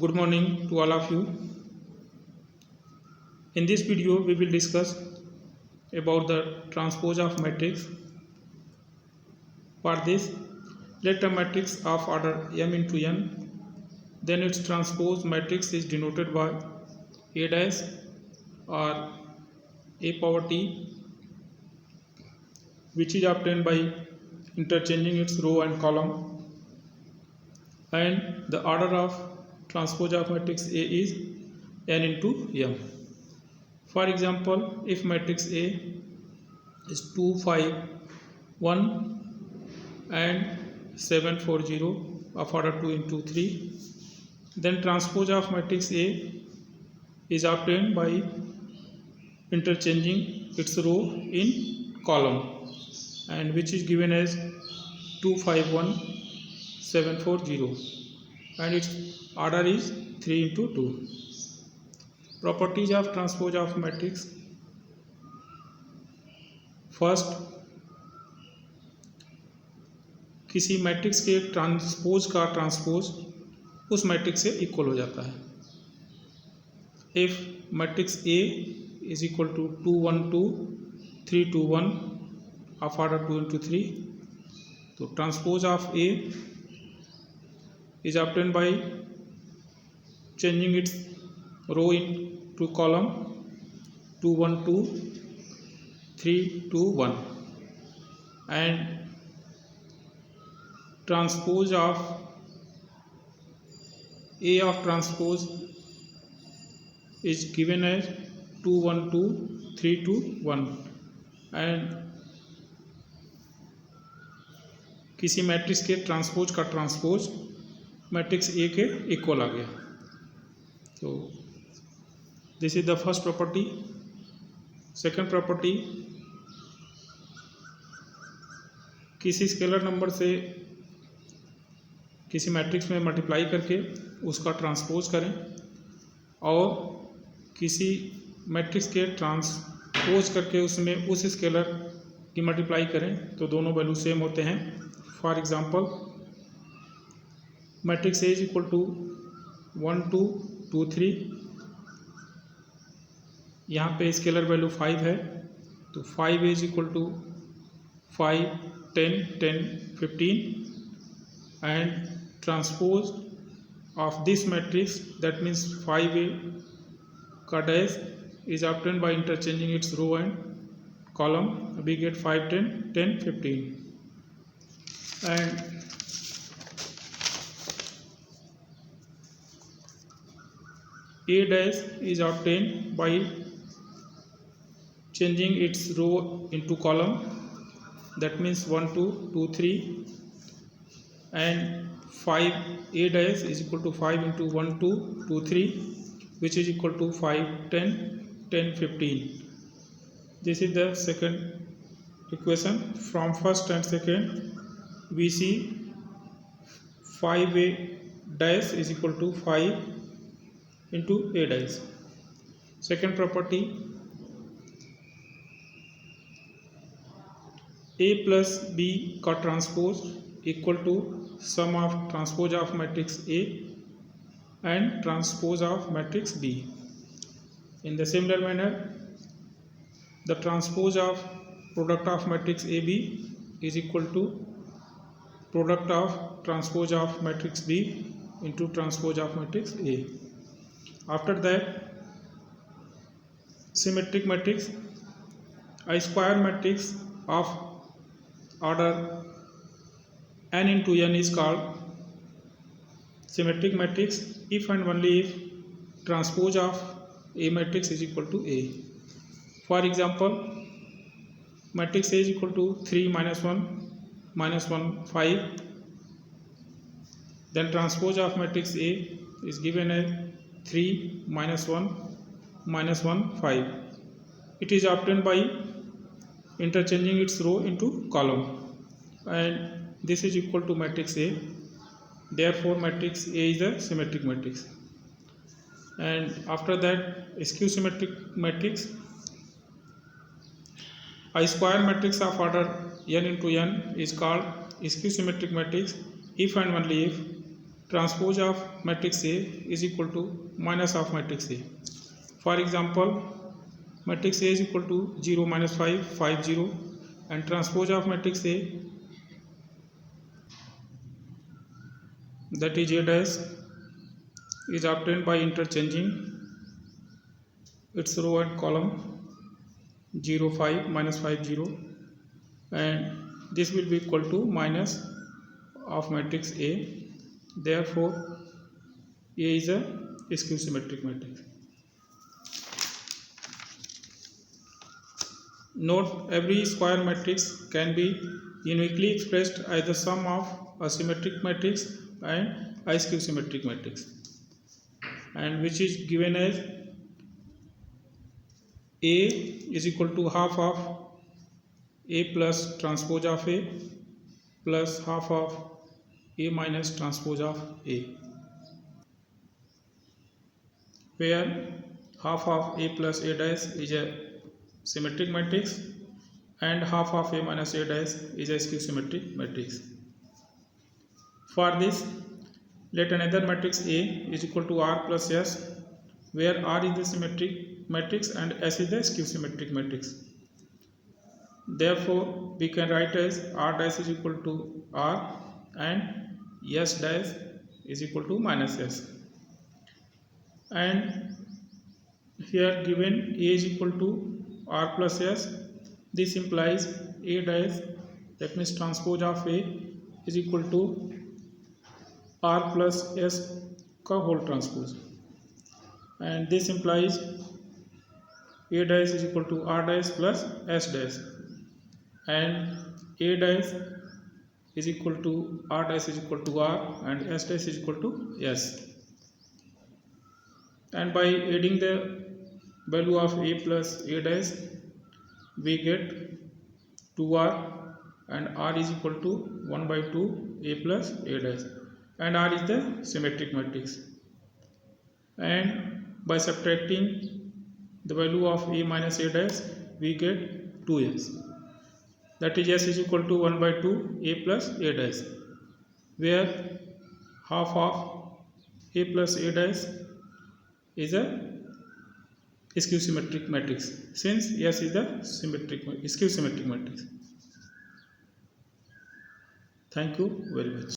Good morning to all of you. In this video, we will discuss about the transpose of matrix. For this, let a matrix of order m into n, then its transpose matrix is denoted by A dash or A power t, which is obtained by interchanging its row and column, and the order of transpose of matrix A is n into m. For example, if matrix A is 2, 5, 1 and 7, 4, 0 of order 2 into 3, then transpose of matrix A is obtained by interchanging its row in column, and which is given as 2, 5, 1, 7, 4, 0, and its order is 3 into 2. Properties of transpose of matrix. First, किसी matrix के transpose का transpose उस matrix से equal हो जाता है. If matrix A is equal to 2, 1, 2, 3, 2, 1 of order 2 into 3, तो transpose of A is obtained by changing its row in to column 2, 1, 2, 3, 2, 1, and transpose of A of transpose is given as 2, 1, 2, 3, 2, 1, and किसी matrix के transpose का transpose matrix A के equal आ गया. तो this is the first property. Second property, किसी scalar number से किसी matrix में मल्टीप्लाई करके उसका ट्रांसपोज करें और किसी मैट्रिक्स के ट्रांसपोज करके उसमें उस स्केलर की मल्टीप्लाई करें तो दोनों वैल्यू सेम होते हैं. For example, matrix A is equal to 1, 2, 2, 3. यहाँ पे स्केलर वैल्यू 5 है, तो 5 is equal to 5, 10, 10, 15, and transpose of this matrix that means 5A का dash is obtained by interchanging its row and column. We get 5, 10, 10, 15, and A dash is obtained by changing its row into column, that means 1, 2, 2, 3, and 5 A dash is equal to 5 into 1, 2, 2, 3, which is equal to 5, 10, 10, 15. This is the second equation. From first and second, we see 5A dash is equal to 5 into A dash. Second property, A plus B का transpose equal to sum of transpose of matrix A and transpose of matrix B. In the similar manner, the transpose of product of matrix AB is equal to product of transpose of matrix B into transpose of matrix A. After that, symmetric matrix. A square matrix of order n into n is called symmetric matrix if and only if transpose of A matrix is equal to A. For example, matrix A is equal to 3, -1, -1, 5. Then transpose of matrix A is given as 3, -1, -1, 5. It is obtained by interchanging its row into column, and this is equal to matrix A. Therefore, matrix A is a symmetric matrix. And after that, skew symmetric matrix. A square matrix of order n into n is called skew symmetric matrix if and only if transpose of matrix A is equal to minus of matrix A. For example, matrix A is equal to 0, minus 5, 5, 0, and transpose of matrix A, that is A dash, is obtained by interchanging its row and column 0, 5, minus 5, 0, and this will be equal to minus of matrix A. Therefore, A is a skew symmetric matrix. Note, every square matrix can be uniquely expressed as the sum of a symmetric matrix and a skew symmetric matrix, and which is given as A is equal to half of A plus transpose of A plus half of A minus transpose of A, where half of A plus A dash is a symmetric matrix and half of A minus A dash is a skew symmetric matrix. For this, let another matrix A is equal to R plus S, where R is the symmetric matrix and S is the skew symmetric matrix. Therefore, we can write as R dash is equal to R and S dash is equal to minus S. And here given A is equal to R plus S, this implies A dash, that means transpose of A, is equal to R plus S का whole transpose, and this implies A dash is equal to R dash plus S dash, and A dash is equal to R dash is equal to R and S dash is equal to S. And by adding the value of A plus A dash, we get 2R, and R is equal to 1 by 2 A plus A dash, and R is the symmetric matrix. And by subtracting the value of A minus A dash, we get 2S, that is S is equal to 1 by 2 A plus A dash, where half of A plus A dash is a skew symmetric matrix, since S is the skew symmetric matrix. Thank you very much.